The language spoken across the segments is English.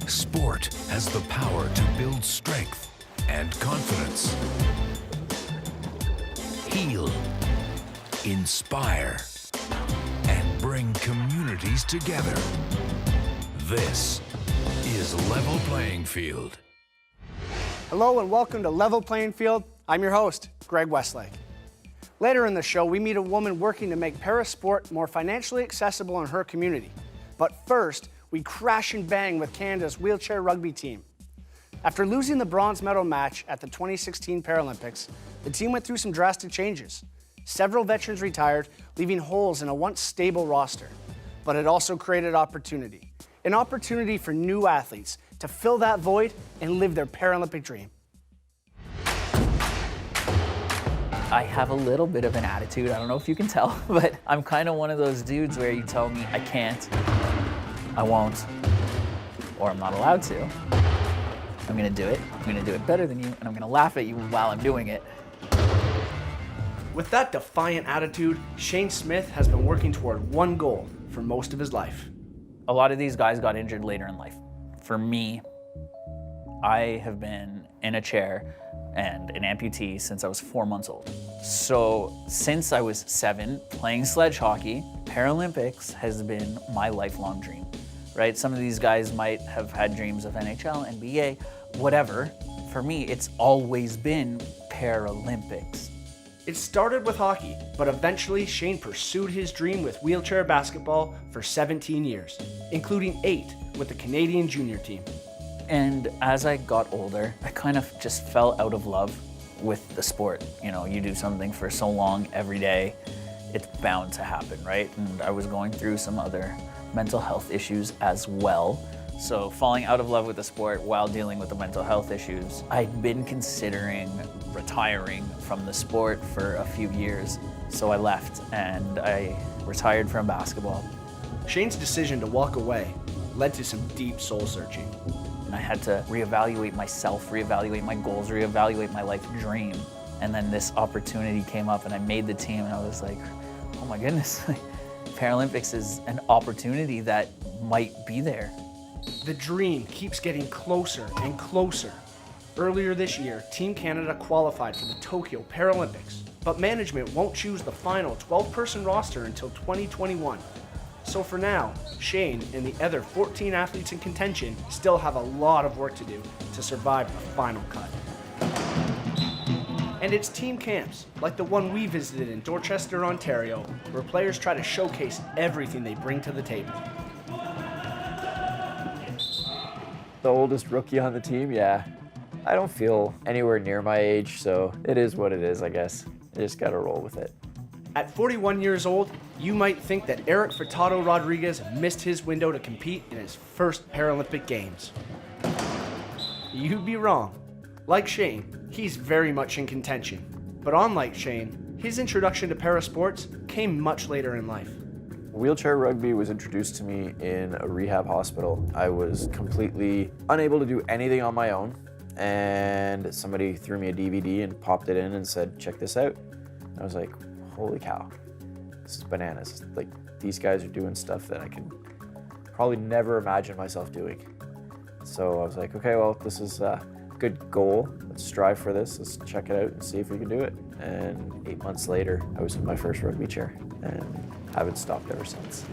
Sport has the power to build strength and confidence, heal, inspire, and bring communities together. This is Level Playing Field. Hello and welcome to Level Playing Field. I'm your host, Greg Westlake. Later in the show, we meet a woman working to make para-sport more financially accessible in her community. But first, we crash and bang with Canada's wheelchair rugby team. After losing the bronze medal match at the 2016 Paralympics, the team went through some drastic changes. Several veterans retired, leaving holes in a once stable roster. But it also created opportunity. An opportunity for new athletes to fill that void and live their Paralympic dream. I have a little bit of an attitude, I don't know if you can tell, but I'm kind of one of those dudes where you tell me I can't, I won't, or I'm not allowed to. I'm gonna do it, I'm gonna do it better than you, and I'm gonna laugh at you while I'm doing it. With that defiant attitude, Shane Smith has been working toward one goal for most of his life. A lot of these guys got injured later in life. For me, I have been in a chair and an amputee since I was 4 months old. So since I was 7, playing sledge hockey, Paralympics has been my lifelong dream, right? Some of these guys might have had dreams of NHL, NBA, whatever. For me, it's always been Paralympics. It started with hockey, but eventually Shane pursued his dream with wheelchair basketball for 17 years, including 8 with the Canadian junior team. And as I got older, I kind of just fell out of love with the sport. You know, you do something for so long every day, it's bound to happen, right? And I was going through some other mental health issues as well. So falling out of love with the sport while dealing with the mental health issues, I'd been considering retiring from the sport for a few years. So I left and I retired from basketball. Shane's decision to walk away led to some deep soul searching. And I had to reevaluate myself, reevaluate my goals, reevaluate my life dream. And then this opportunity came up and I made the team and I was like, oh my goodness, Paralympics is an opportunity that might be there. The dream keeps getting closer and closer. Earlier this year, Team Canada qualified for the Tokyo Paralympics, but management won't choose the final 12-person roster until 2021. So for now, Shane and the other 14 athletes in contention still have a lot of work to do to survive the final cut. And it's team camps, like the one we visited in Dorchester, Ontario, where players try to showcase everything they bring to the table. The oldest rookie on the team, yeah. I don't feel anywhere near my age, so it is what it is, I guess. I just gotta roll with it. At 41 years old, you might think that Eric Furtado Rodriguez missed his window to compete in his first Paralympic Games. You'd be wrong. Like Shane, he's very much in contention. But unlike Shane, his introduction to parasports came much later in life. Wheelchair rugby was introduced to me in a rehab hospital. I was completely unable to do anything on my own, and somebody threw me a DVD and popped it in and said, check this out. And I was like, holy cow, this is bananas. Like, these guys are doing stuff that I can probably never imagine myself doing. So I was like, okay, well, this is a good goal. Let's strive for this. Let's check it out and see if we can do it. And 8 months later, I was in my first rugby chair and haven't stopped ever since.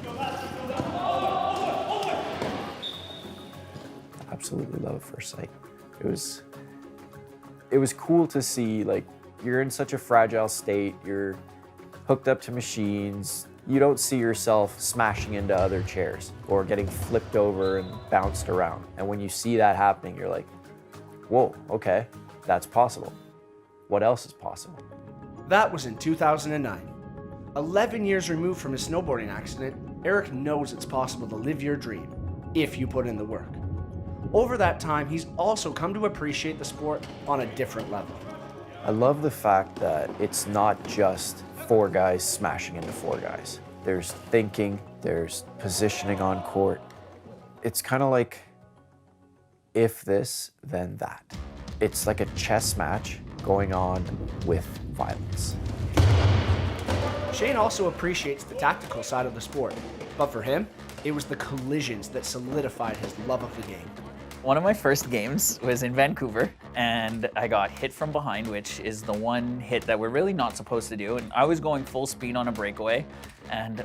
Absolutely love at first sight. It was cool to see, like, you're in such a fragile state, you're hooked up to machines, you don't see yourself smashing into other chairs or getting flipped over and bounced around. And when you see that happening, you're like, whoa, okay, that's possible. What else is possible? That was in 2009. 11 years removed from his snowboarding accident, Eric knows it's possible to live your dream, if you put in the work. Over that time, he's also come to appreciate the sport on a different level. I love the fact that it's not just 4 guys smashing into 4 guys. There's thinking, there's positioning on court. It's kind of like, if this, then that. It's like a chess match going on with violence. Shane also appreciates the tactical side of the sport, but for him, it was the collisions that solidified his love of the game. One of my first games was in Vancouver, and I got hit from behind, which is the one hit that we're really not supposed to do. And I was going full speed on a breakaway, and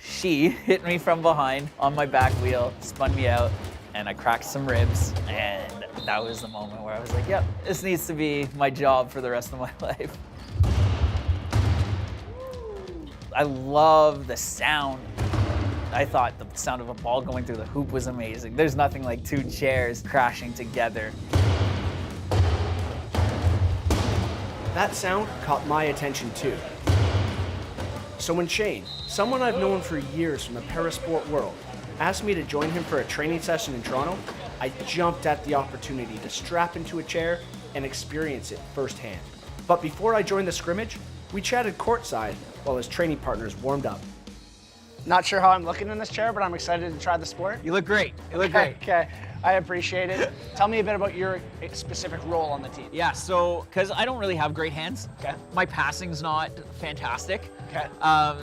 she hit me from behind on my back wheel, spun me out, and I cracked some ribs. And that was the moment where I was like, yep, this needs to be my job for the rest of my life. I love the sound. I thought the sound of a ball going through the hoop was amazing. There's nothing like two chairs crashing together. That sound caught my attention too. So when Shane, someone I've known for years from the parasport world, asked me to join him for a training session in Toronto, I jumped at the opportunity to strap into a chair and experience it firsthand. But before I joined the scrimmage, we chatted courtside while his training partners warmed up. Not sure how I'm looking in this chair, but I'm excited to try the sport. You look great. You look great. Okay, I appreciate it. Tell me a bit about your specific role on the team. Yeah, so, because I don't really have great hands. Okay. My passing's not fantastic. Okay.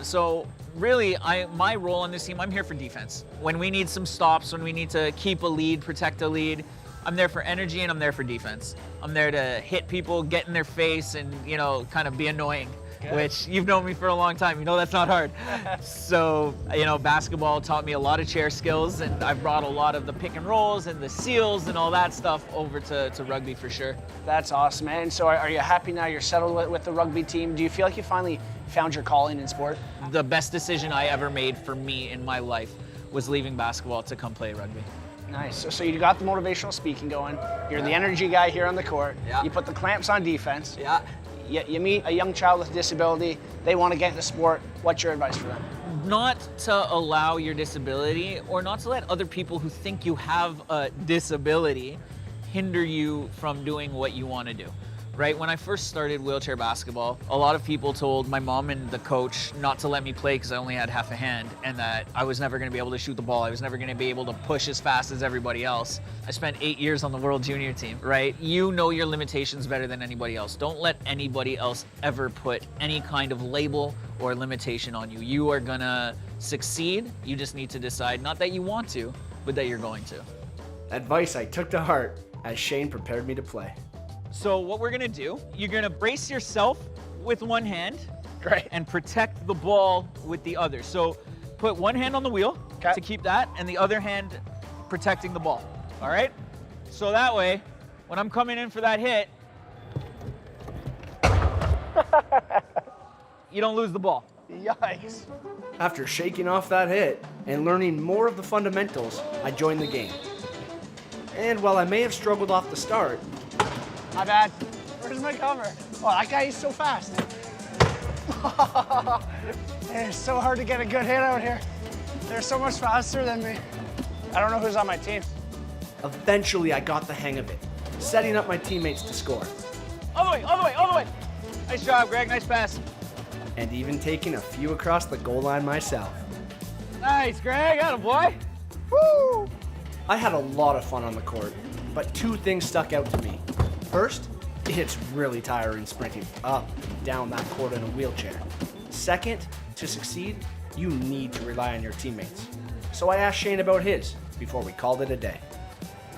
So really, my role on this team, I'm here for defense. When we need some stops, when we need to keep a lead, protect a lead, I'm there for energy and I'm there for defense. I'm there to hit people, get in their face, and, you know, kind of be annoying. Good. Which you've known me for a long time. You know that's not hard. So, you know, basketball taught me a lot of chair skills, and I've brought a lot of the pick and rolls and the seals and all that stuff over to rugby for sure. That's awesome, man. So are you happy now you're settled with the rugby team? Do you feel like you finally found your calling in sport? The best decision I ever made for me in my life was leaving basketball to come play rugby. Nice. So you got the motivational speaking going. You're the energy guy here on the court. Yeah. You put the clamps on defense. Yeah. You meet a young child with a disability, they want to get into sport. What's your advice for them? Not to allow your disability, or not to let other people who think you have a disability hinder you from doing what you want to do. Right? When I first started wheelchair basketball, a lot of people told my mom and the coach not to let me play because I only had half a hand, and that I was never going to be able to shoot the ball. I was never going to be able to push as fast as everybody else. I spent 8 years on the World Junior team, right? You know your limitations better than anybody else. Don't let anybody else ever put any kind of label or limitation on you. You are going to succeed. You just need to decide, not that you want to, but that you're going to. Advice I took to heart as Shane prepared me to play. So what we're gonna do, you're gonna brace yourself with one hand. Great. And protect the ball with the other. So put one hand on the wheel to keep that, and the other hand protecting the ball, all right? So that way, when I'm coming in for that hit, you don't lose the ball. Yikes. After shaking off that hit and learning more of the fundamentals, I joined the game. And while I may have struggled off the start, my bad. Where's my cover? Oh, that guy is so fast. It's so hard to get a good hit out here. They're so much faster than me. I don't know who's on my team. Eventually, I got the hang of it, setting up my teammates to score. All the way, all the way, all the way. Nice job, Greg, nice pass. And even taking a few across the goal line myself. Nice, Greg, attaboy. Woo! I had a lot of fun on the court, but two things stuck out to me. First, it's really tiring sprinting up and down that court in a wheelchair. Second, to succeed, you need to rely on your teammates. So I asked Shane about his before we called it a day.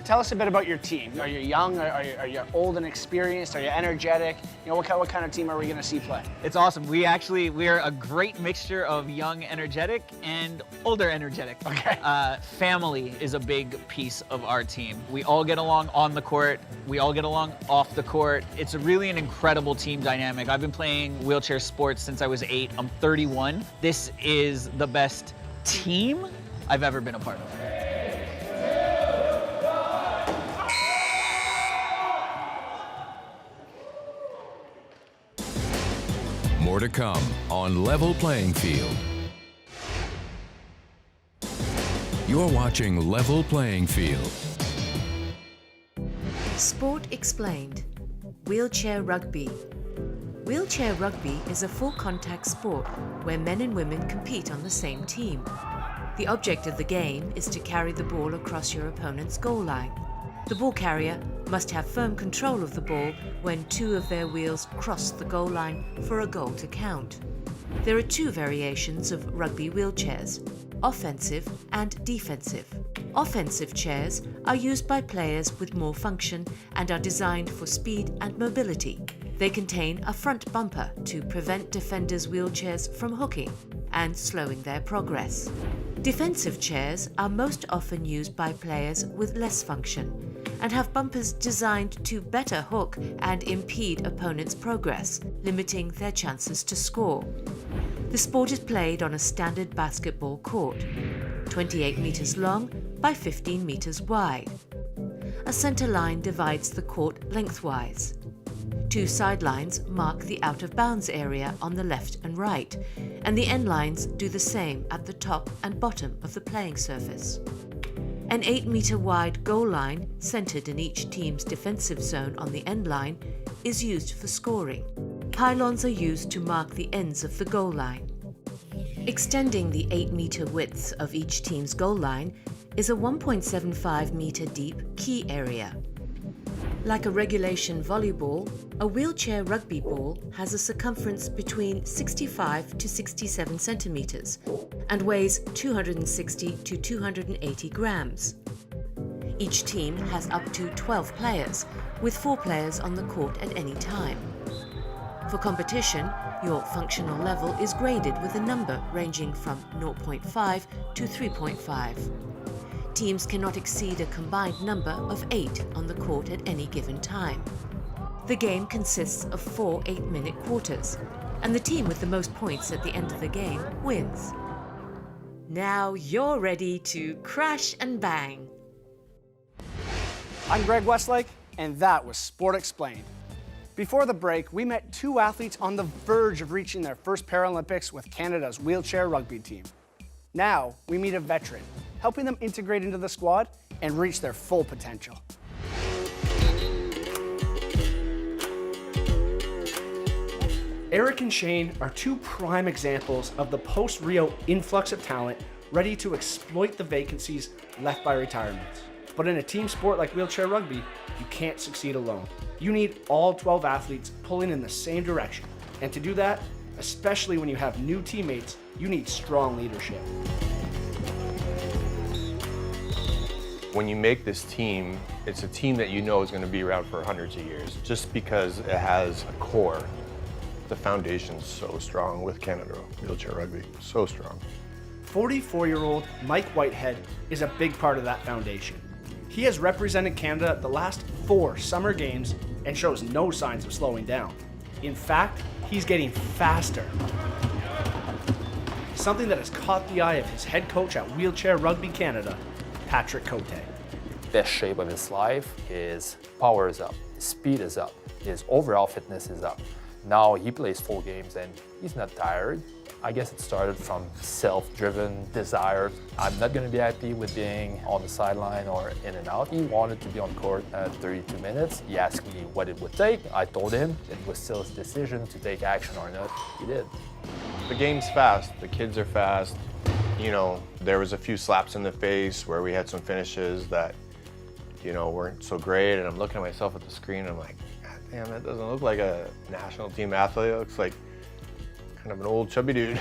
Tell us a bit about your team. Are you young? Are you old and experienced? Are you energetic? You know, what kind of team are we going to see play? It's awesome. We're a great mixture of young, energetic, and older, energetic. Okay. Family is a big piece of our team. We all get along on the court. We all get along off the court. It's really an incredible team dynamic. I've been playing wheelchair sports since I was 8. I'm 31. This is the best team I've ever been a part of. More to come on Level Playing Field. You're watching Level Playing Field. Sport Explained. Wheelchair Rugby. Wheelchair rugby is a full-contact sport where men and women compete on the same team. The object of the game is to carry the ball across your opponent's goal line. The ball carrier must have firm control of the ball when two of their wheels cross the goal line for a goal to count. There are two variations of rugby wheelchairs. offensive and defensive. Offensive chairs are used by players with more function and are designed for speed and mobility. They contain a front bumper to prevent defenders' wheelchairs from hooking and slowing their progress. Defensive chairs are most often used by players with less function and have bumpers designed to better hook and impede opponents' progress, limiting their chances to score. The sport is played on a standard basketball court, 28 meters long by 15 meters wide. A center line divides the court lengthwise. Two sidelines mark the out-of-bounds area on the left and right, and the end lines do the same at the top and bottom of the playing surface. An 8-meter wide goal line, centered in each team's defensive zone on the end line, is used for scoring. Pylons are used to mark the ends of the goal line. Extending the 8-meter width of each team's goal line is a 1.75-meter deep key area. Like a regulation volleyball, a wheelchair rugby ball has a circumference between 65 to 67 centimeters and weighs 260 to 280 grams. Each team has up to 12 players, with 4 players on the court at any time. For competition, your functional level is graded with a number ranging from 0.5 to 3.5. Teams cannot exceed a combined number of 8 on the court at any given time. The game consists of 4 8-minute quarters, and the team with the most points at the end of the game wins. Now you're ready to crash and bang. I'm Greg Westlake, and that was Sport Explained. Before the break, we met 2 athletes on the verge of reaching their first Paralympics with Canada's wheelchair rugby team. Now, we meet a veteran, helping them integrate into the squad and reach their full potential. Eric and Shane are 2 prime examples of the post-Rio influx of talent ready to exploit the vacancies left by retirements. But in a team sport like wheelchair rugby, you can't succeed alone. You need all 12 athletes pulling in the same direction. And to do that, especially when you have new teammates, you need strong leadership. When you make this team, it's a team that you know is going to be around for hundreds of years, just because it has a core. The foundation's so strong with Canada wheelchair rugby, so strong. 44-year-old Mike Whitehead is a big part of that foundation. He has represented Canada at the last 4 summer games and shows no signs of slowing down. In fact, he's getting faster. Something that has caught the eye of his head coach at Wheelchair Rugby Canada, Patrick Cote. Best shape of his life, his power is up, his speed is up, his overall fitness is up. Now he plays full games and he's not tired. I guess it started from self-driven desire. I'm not going to be happy with being on the sideline or in and out. He wanted to be on court at 32 minutes. He asked me what it would take. I told him it was still his decision to take action or not. He did. The game's fast, the kids are fast. You know, there was a few slaps in the face where we had some finishes that, you know, weren't so great, and I'm looking at myself at the screen and I'm like, God damn, that doesn't look like a national team athlete. It looks like kind of an old chubby dude.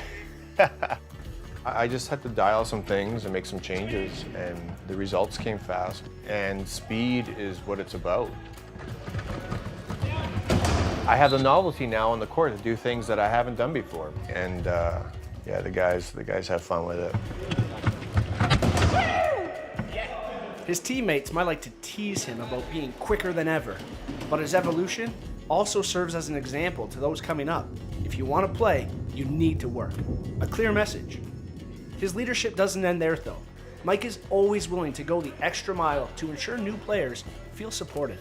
I just had to dial some things and make some changes, and the results came fast. And speed is what it's about. I have the novelty now on the court to do things that I haven't done before. And yeah, the guys have fun with it. His teammates might like to tease him about being quicker than ever, but his evolution also serves as an example to those coming up. If you want to play, you need to work. A clear message. His leadership doesn't end there though. Mike is always willing to go the extra mile to ensure new players feel supported.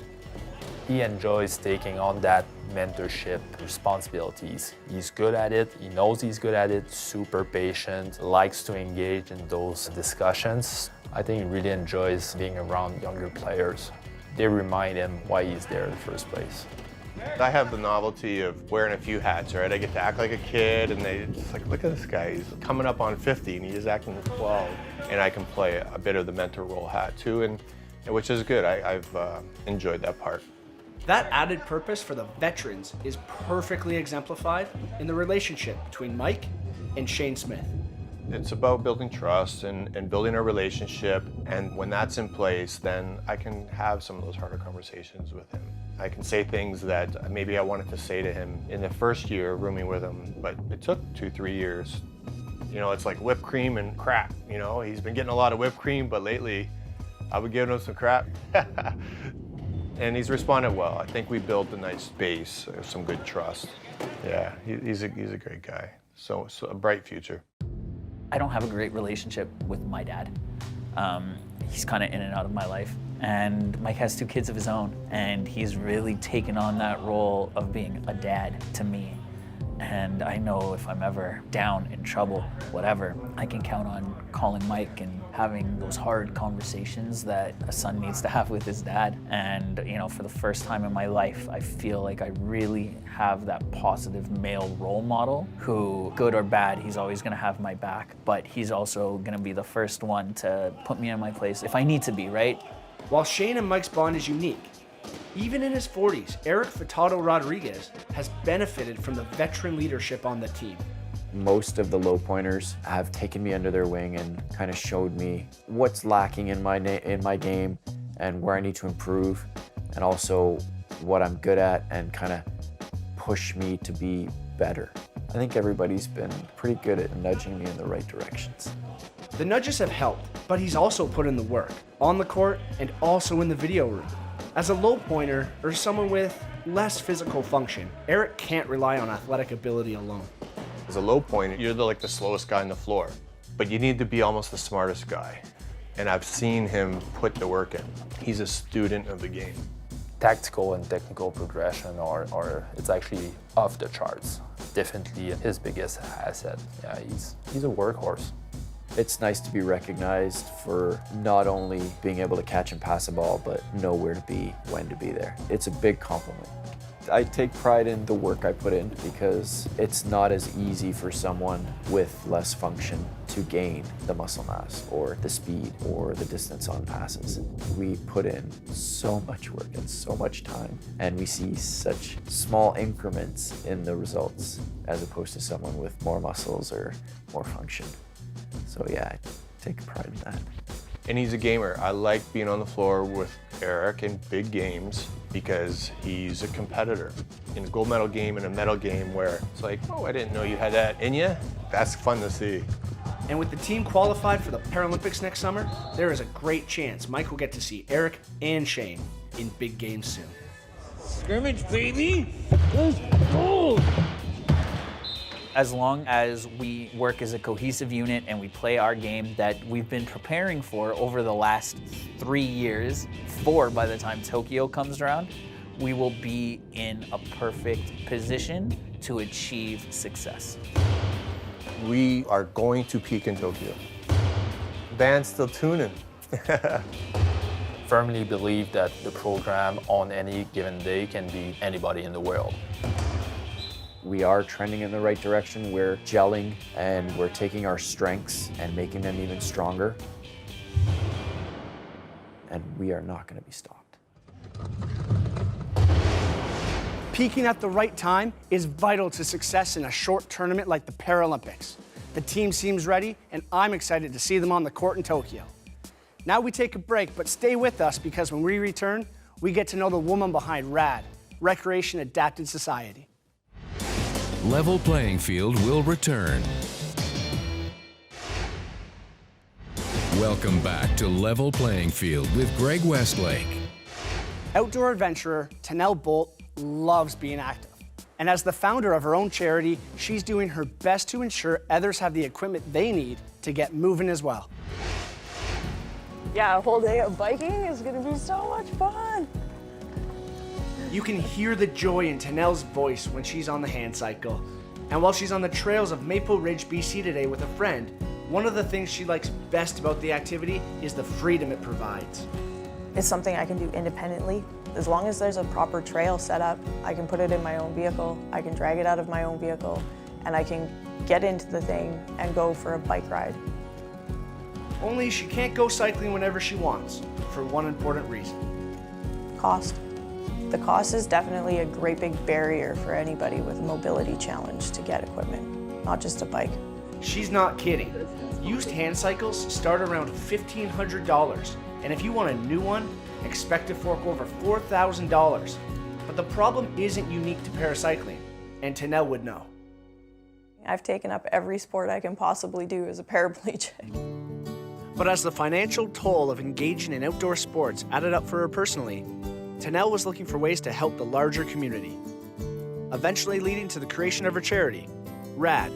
He enjoys taking on that mentorship responsibilities. He's good at it, he knows he's good at it, super patient, likes to engage in those discussions. I think he really enjoys being around younger players. They remind him why he's there in the first place. I have the novelty of wearing a few hats, right? I get to act like a kid, and they just like, look at this guy, he's coming up on 50 and he's acting 12. And I can play a bit of the mentor role hat too, and which is good. I've enjoyed that part. That added purpose for the veterans is perfectly exemplified in the relationship between Mike and Shane Smith. It's about building trust and building a relationship. And when that's in place, then I can have some of those harder conversations with him. I can say things that maybe I wanted to say to him in the first year rooming with him, but it took 2-3 years. You know, it's like whipped cream and crap, you know? He's been getting a lot of whipped cream, but lately I would give him some crap. And he's responded well. I think we built a nice base of some good trust. Yeah, he's a great guy. So a bright future. I don't have a great relationship with my dad. He's kind of in and out of my life. And Mike has 2 kids of his own, and he's really taken on that role of being a dad to me. And I know if I'm ever down, in trouble, whatever, I can count on calling Mike and having those hard conversations that a son needs to have with his dad. And, you know, for the first time in my life, I feel like I really have that positive male role model who, good or bad, he's always gonna have my back, but he's also gonna be the first one to put me in my place if I need to be, right? While Shane and Mike's bond is unique, even in his 40s, Eric Furtado Rodriguez has benefited from the veteran leadership on the team. Most of the low pointers have taken me under their wing and kind of showed me what's lacking in my game and where I need to improve, and also what I'm good at, and kind of push me to be better. I think everybody's been pretty good at nudging me in the right directions. The nudges have helped, but he's also put in the work, on the court and also in the video room. As a low pointer or someone with less physical function, Eric can't rely on athletic ability alone. As a low pointer, you're like the slowest guy on the floor, but you need to be almost the smartest guy. And I've seen him put the work in. He's a student of the game. Tactical and technical progression are it's actually off the charts. Definitely his biggest asset. Yeah, he's a workhorse. It's nice to be recognized for not only being able to catch and pass a ball, but know where to be, when to be there. It's a big compliment. I take pride in the work I put in because it's not as easy for someone with less function to gain the muscle mass or the speed or the distance on passes. We put in so much work and so much time, and we see such small increments in the results as opposed to someone with more muscles or more function. So yeah, I take pride in that. And he's a gamer. I like being on the floor with Eric in big games because he's a competitor. In a gold medal game and a medal game where it's like, oh, I didn't know you had that in you. That's fun to see. And with the team qualified for the Paralympics next summer, there is a great chance Mike will get to see Eric and Shane in big games soon. Scrimmage, baby! Let's go! As long as we work as a cohesive unit and we play our game that we've been preparing for over the last 3 years, 4 by the time Tokyo comes around, we will be in a perfect position to achieve success. We are going to peak in Tokyo. Band's still tuning. Firmly believe that the program on any given day can beat anybody in the world. We are trending in the right direction. We're gelling and we're taking our strengths and making them even stronger. And we are not going to be stopped. Peaking at the right time is vital to success in a short tournament like the Paralympics. The team seems ready, and I'm excited to see them on the court in Tokyo. Now we take a break, but stay with us because when we return, we get to know the woman behind RAD, Recreation Adapted Society. Level Playing Field will return. Welcome back to Level Playing Field with Greg Westlake. Outdoor adventurer Tanel Bolt loves being active. And as the founder of her own charity, she's doing her best to ensure others have the equipment they need to get moving as well. Yeah, a whole day of biking is gonna be so much fun. You can hear the joy in Tanel's voice when she's on the hand cycle. And while she's on the trails of Maple Ridge, BC today with a friend, one of the things she likes best about the activity is the freedom it provides. It's something I can do independently. As long as there's a proper trail set up, I can put it in my own vehicle, I can drag it out of my own vehicle, and I can get into the thing and go for a bike ride. Only she can't go cycling whenever she wants, for one important reason. Cost. The cost is definitely a great big barrier for anybody with a mobility challenge to get equipment, not just a bike. She's not kidding. Used hand cycles start around $1,500, and if you want a new one, expect to fork over $4,000. But the problem isn't unique to paracycling, and Tanel would know. I've taken up every sport I can possibly do as a paraplegic. But as the financial toll of engaging in outdoor sports added up for her personally, Tanel was looking for ways to help the larger community, eventually leading to the creation of her charity, RAD,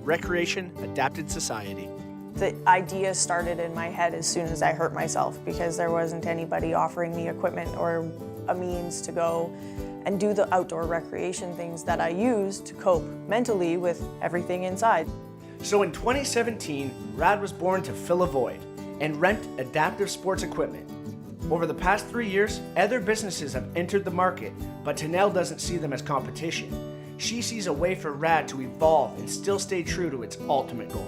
Recreation Adapted Society. The idea started in my head as soon as I hurt myself because there wasn't anybody offering me equipment or a means to go and do the outdoor recreation things that I use to cope mentally with everything inside. So in 2017, RAD was born to fill a void and rent adaptive sports equipment. Over the past 3 years, other businesses have entered the market, but Tanel doesn't see them as competition. She sees a way for RAD to evolve and still stay true to its ultimate goal.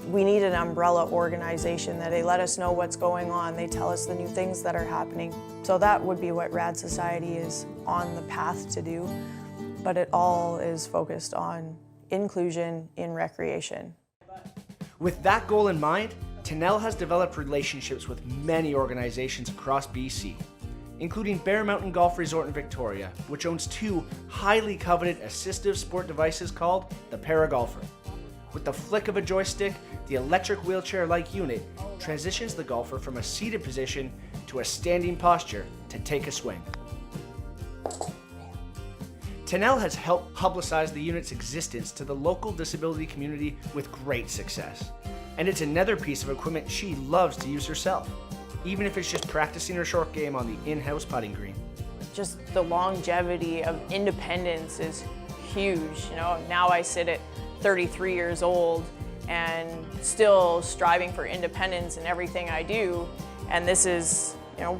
We need an umbrella organization that they let us know what's going on. They tell us the new things that are happening. So that would be what RAD Society is on the path to do. But it all is focused on inclusion in recreation. With that goal in mind, Tanel has developed relationships with many organizations across BC, including Bear Mountain Golf Resort in Victoria, which owns 2 highly coveted assistive sport devices called the Paragolfer. With the flick of a joystick, the electric wheelchair-like unit transitions the golfer from a seated position to a standing posture to take a swing. Tanel has helped publicize the unit's existence to the local disability community with great success. And it's another piece of equipment she loves to use herself, even if it's just practicing her short game on the in-house putting green. Just the longevity of independence is huge. You know, now I sit at 33 years old and still striving for independence in everything I do. And this is, you know,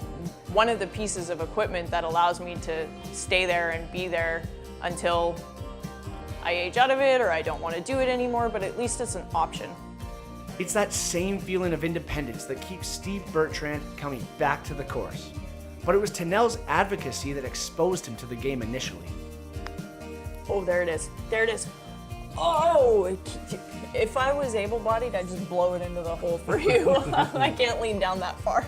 one of the pieces of equipment that allows me to stay there and be there until I age out of it or I don't want to do it anymore, but at least it's an option. It's that same feeling of independence that keeps Steve Bertrand coming back to the course. But it was Tanel's advocacy that exposed him to the game initially. Oh, there it is. There it is. Oh, if I was able-bodied, I'd just blow it into the hole for you. I can't lean down that far.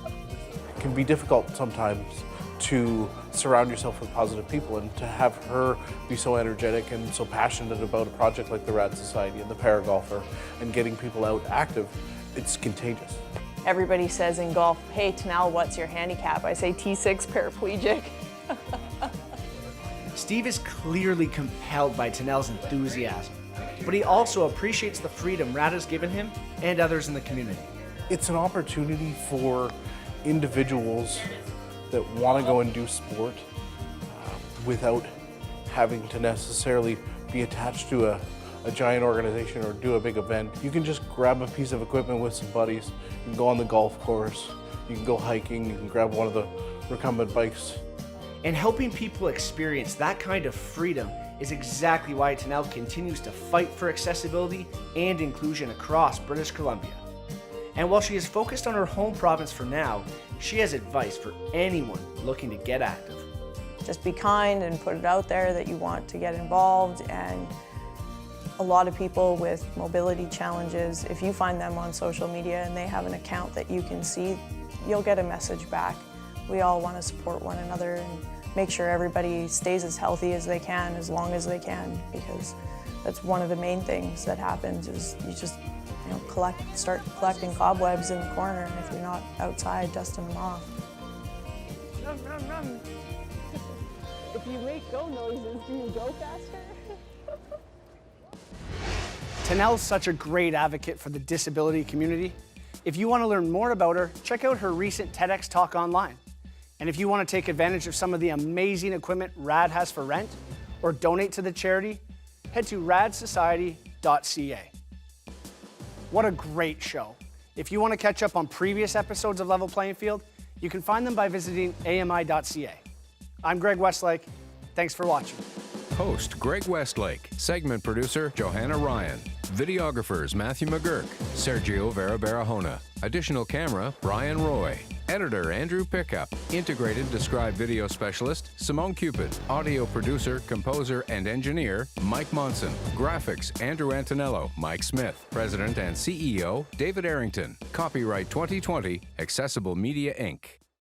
It can be difficult sometimes to surround yourself with positive people, and to have her be so energetic and so passionate about a project like the RAD Society and the Paragolfer and getting people out active, it's contagious. Everybody says in golf, hey, Tanel, what's your handicap? I say T6 paraplegic. Steve is clearly compelled by Tanel's enthusiasm, but he also appreciates the freedom RAD has given him and others in the community. It's an opportunity for individuals that want to go and do sport without having to necessarily be attached to a giant organization or do a big event. You can just grab a piece of equipment with some buddies, you can go on the golf course, you can go hiking, you can grab one of the recumbent bikes. And helping people experience that kind of freedom is exactly why Tanel continues to fight for accessibility and inclusion across British Columbia. And while she is focused on her home province for now, she has advice for anyone looking to get active. Just be kind and put it out there that you want to get involved. And a lot of people with mobility challenges, if you find them on social media and they have an account that you can see, you'll get a message back. We all want to support one another and make sure everybody stays as healthy as they can, as long as they can, because that's one of the main things that happens is you just start collecting cobwebs in the corner, and if you're not outside dusting them off. Run, run, run. If you make go noises, do you go faster? Tanel's such a great advocate for the disability community. If you want to learn more about her, check out her recent TEDx talk online. And if you want to take advantage of some of the amazing equipment RAD has for rent or donate to the charity, head to radsociety.ca. What a great show. If you want to catch up on previous episodes of Level Playing Field, you can find them by visiting ami.ca. I'm Greg Westlake. Thanks for watching. Host Greg Westlake, segment producer Johanna Ryan, videographers Matthew McGurk, Sergio Vera Barahona, additional camera Brian Roy. Editor Andrew Pickup. Integrated Describe Video Specialist Simone Cupid. Audio Producer, Composer, and Engineer Mike Monson. Graphics Andrew Antonello, Mike Smith. President and CEO David Arrington. Copyright 2020, Accessible Media Inc.